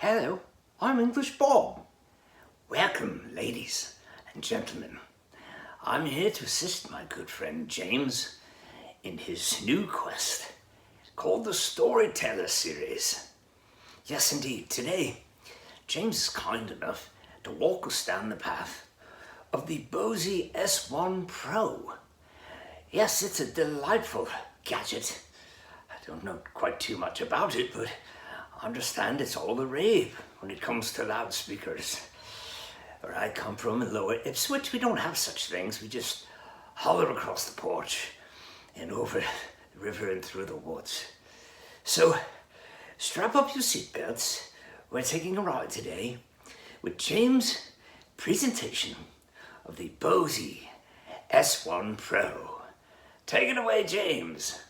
Hello, I'm English Bob. Welcome, ladies and gentlemen. I'm here to assist my good friend James in his new quest called the Storyteller Series. Yes, indeed, today James is kind enough to walk us down the path of the Bose S1 Pro. Yes, it's a delightful gadget. I don't know quite too much about it, but I understand it's all the rave when it comes to loudspeakers. Where I come from in Lower Ipswich, we don't have such things. We just holler across the porch and over the river and through the woods. So strap up your seatbelts. We're taking a ride today with James' presentation of the Bose S1 Pro. Take it away, James.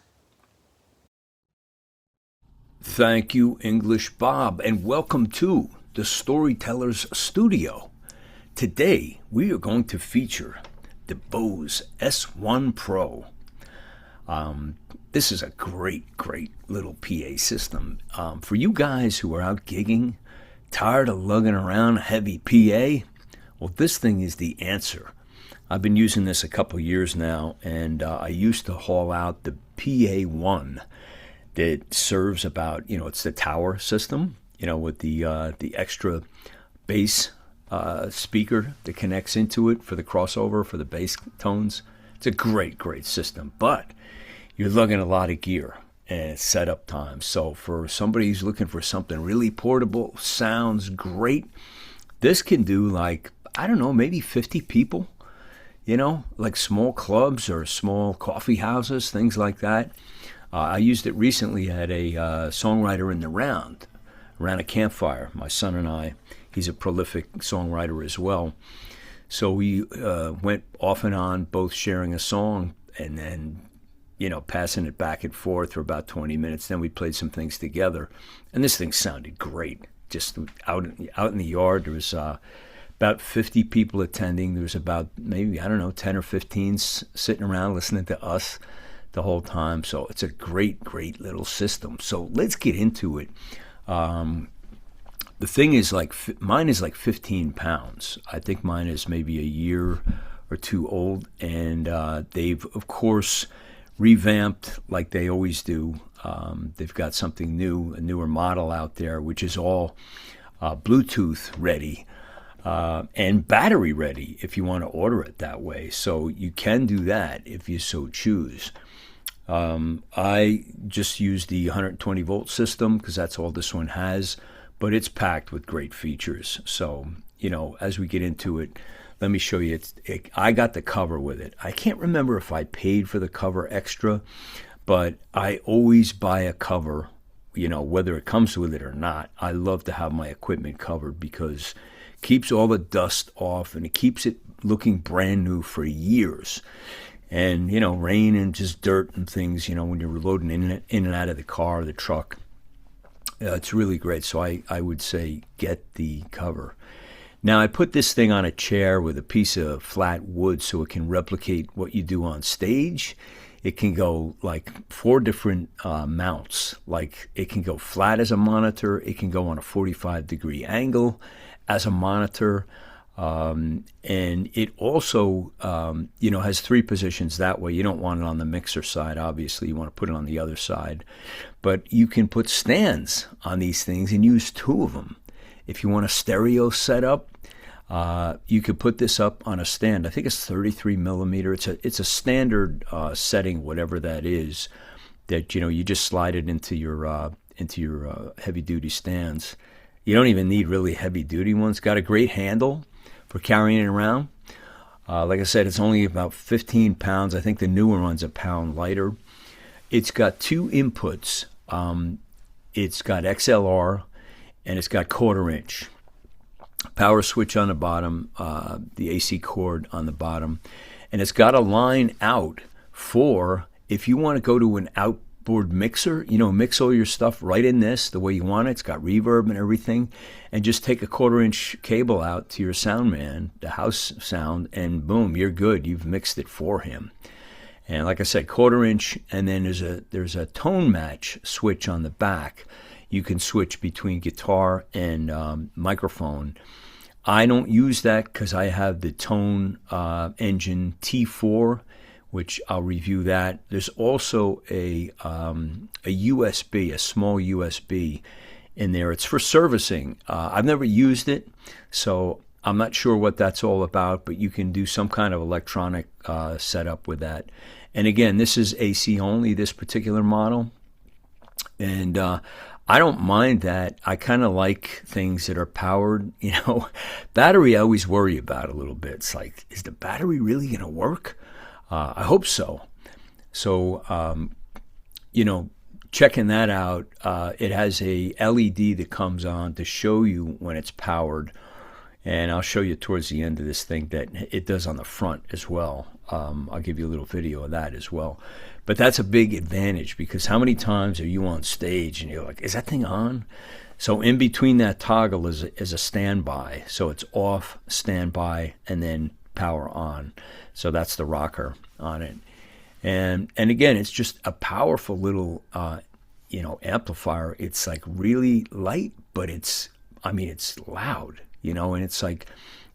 Thank you, English Bob, and welcome to the Storyteller's Studio. Today, we are going to feature the Bose S1 Pro. This is a great little PA system. For you guys who are out gigging, tired of lugging around a heavy PA, well, this thing is the answer. I've been using this a couple years now, and I used to haul out the PA1 that serves about, it's the tower system, with the extra bass speaker that connects into it for the crossover, for the bass tones. It's a great system, but you're lugging a lot of gear and setup time. So for somebody who's looking for something really portable, sounds great, this can do maybe 50 people, like small clubs or small coffee houses, things like that. I used it recently at a songwriter in the round, around a campfire. My son and I, he's a prolific songwriter as well. So we went off and on, both sharing a song and then, passing it back and forth for about 20 minutes. Then we played some things together. And this thing sounded great. Just out in the yard, there was about 50 people attending. There was about maybe, 10 or 15 sitting around listening to us the whole time. So it's a great little system. So let's get into it. The thing is mine is 15 pounds. I think mine is maybe a year or two old, and they've of course revamped like they always do. They've got something new, a newer model out there, which is all Bluetooth ready and battery ready if you want to order it that way. So you can do that if you so choose. I just use the 120 volt system because that's all this one has, but it's packed with great features. So, as we get into it, let me show you. I got the cover with it. I can't remember if I paid for the cover extra, but I always buy a cover, whether it comes with it or not. I love to have my equipment covered because it keeps all the dust off and it keeps it looking brand new for years. And, rain and just dirt and things, when you're loading in and out of the car or the truck, it's really great. So I would say get the cover. Now, I put this thing on a chair with a piece of flat wood so it can replicate what you do on stage. It can go 4 different mounts. It can go flat as a monitor. It can go on a 45-degree angle as a monitor. And it also, has 3 positions that way. You don't want it on the mixer side, obviously. You want to put it on the other side. But you can put stands on these things and use 2 of them. If you want a stereo setup, you could put this up on a stand. I think it's 33 millimeter. It's a standard setting, whatever that is, that, you just slide it into your heavy-duty stands. You don't even need really heavy-duty ones. Got a great handle for carrying it around. Like I said, it's only about 15 pounds. I think the newer one's a pound lighter. It's got 2 inputs. It's got XLR and it's got 1/4 inch. Power switch on the bottom, the AC cord on the bottom. And it's got a line out for if you want to go to an outboard mixer, mix all your stuff right in this the way you want it. It's got reverb and everything. And just take a 1/4 inch cable out to your sound man, the house sound, and boom, you're good. You've mixed it for him. And like I said, 1/4 inch, and then there's a tone match switch on the back. you can switch between guitar and microphone. I don't use that because I have the Tone Engine T4, which I'll review that. There's also a USB, a small USB in there. It's for servicing. I've never used it, so I'm not sure what that's all about, but you can do some kind of electronic setup with that. And again, this is AC only, this particular model. And I don't mind that. I kind of like things that are powered. Battery I always worry about a little bit. It's like, is the battery really going to work? I hope so. So, checking that out, it has a LED that comes on to show you when it's powered. And I'll show you towards the end of this thing that it does on the front as well. I'll give you a little video of that as well. But that's a big advantage, because how many times are you on stage and you're like, is that thing on? So in between that toggle is a standby. So it's off, standby, and then power on. So that's the rocker on it. And again, it's just a powerful little amplifier. It's like really light, but it's loud, and it's like,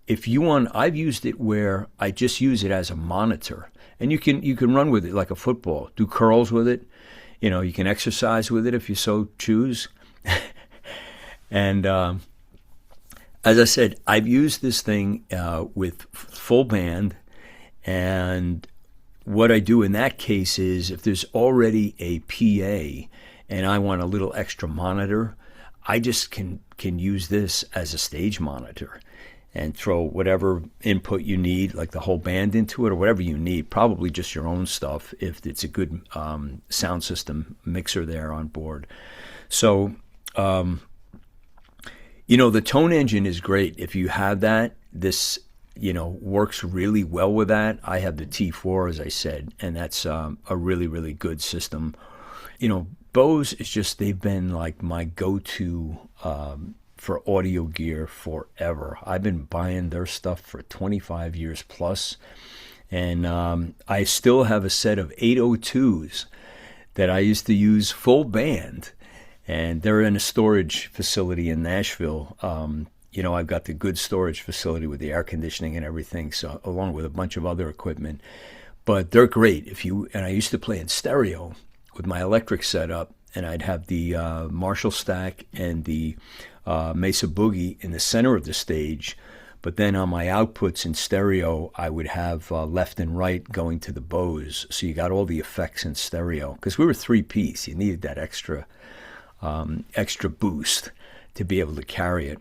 if you want, I've used it where I just use it as a monitor, and you can run with it like a football, do curls with it, you can exercise with it if you so choose. And as I said, I've used this thing with full band, and what I do in that case is, if there's already a PA and I want a little extra monitor, I just can use this as a stage monitor and throw whatever input you need, like the whole band into it, or whatever you need, probably just your own stuff if it's a good sound system mixer there on board. So, the Tone Engine is great. If you have that, this works really well with that. I have the T4, as I said, and that's a really, really good system. Bose is just, they've been like my go-to for audio gear forever. I've been buying their stuff for 25 years plus, and I still have a set of 802s that I used to use full band, and they're in a storage facility in Nashville. I've got the good storage facility with the air conditioning and everything, so along with a bunch of other equipment. But they're great. And I used to play in stereo with my electric setup, and I'd have the Marshall stack and the Mesa Boogie in the center of the stage. But then on my outputs in stereo, I would have left and right going to the Bose. So you got all the effects in stereo. Because we were 3-piece. You needed that extra boost to be able to carry it.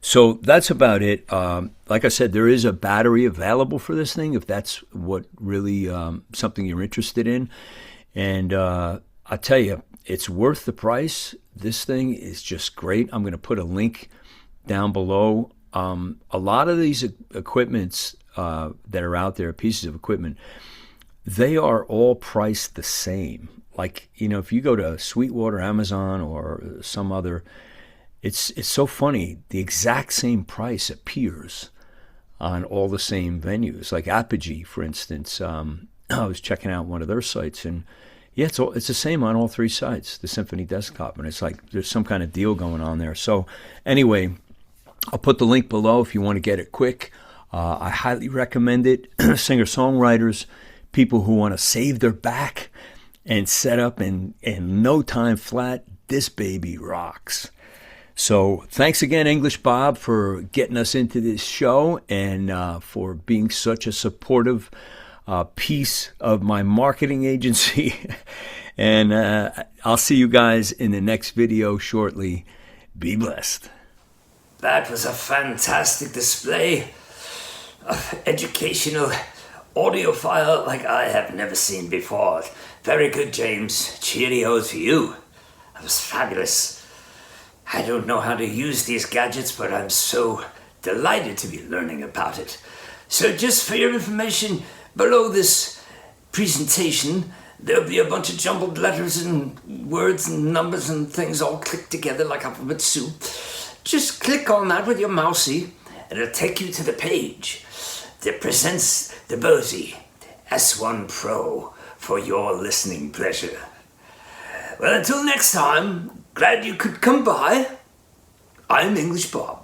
So that's about it. Like I said, there is a battery available for this thing if that's what really something you're interested in. And I tell you, it's worth the price. This thing is just great. I'm going to put a link down below. A lot of these equipments that are out there, pieces of equipment, they are all priced the same. Like, if you go to Sweetwater, Amazon, or some other, it's so funny. The exact same price appears on all the same venues. Like Apogee, for instance. I was checking out one of their sites, and yeah, it's the same on all three sites, the Symphony Desktop, and it's like there's some kind of deal going on there. So anyway, I'll put the link below if you want to get it quick. I highly recommend it. Singer-songwriters, people who want to save their back and set up in no time flat, this baby rocks. So thanks again, English Bob, for getting us into this show and for being such a supportive piece of my marketing agency. And I'll see you guys in the next video shortly. Be blessed. That was a fantastic display of educational audiophile like I have never seen before. Very good, James. Cheerio to you. That was fabulous. I don't know how to use these gadgets, but I'm so delighted to be learning about it. So just for your information, below this presentation, there'll be a bunch of jumbled letters and words and numbers and things all clicked together like alphabet soup. Just click on that with your mousey, and it'll take you to the page that presents the Bose S1 Pro for your listening pleasure. Well, until next time, Glad you could come by. I'm English Bob.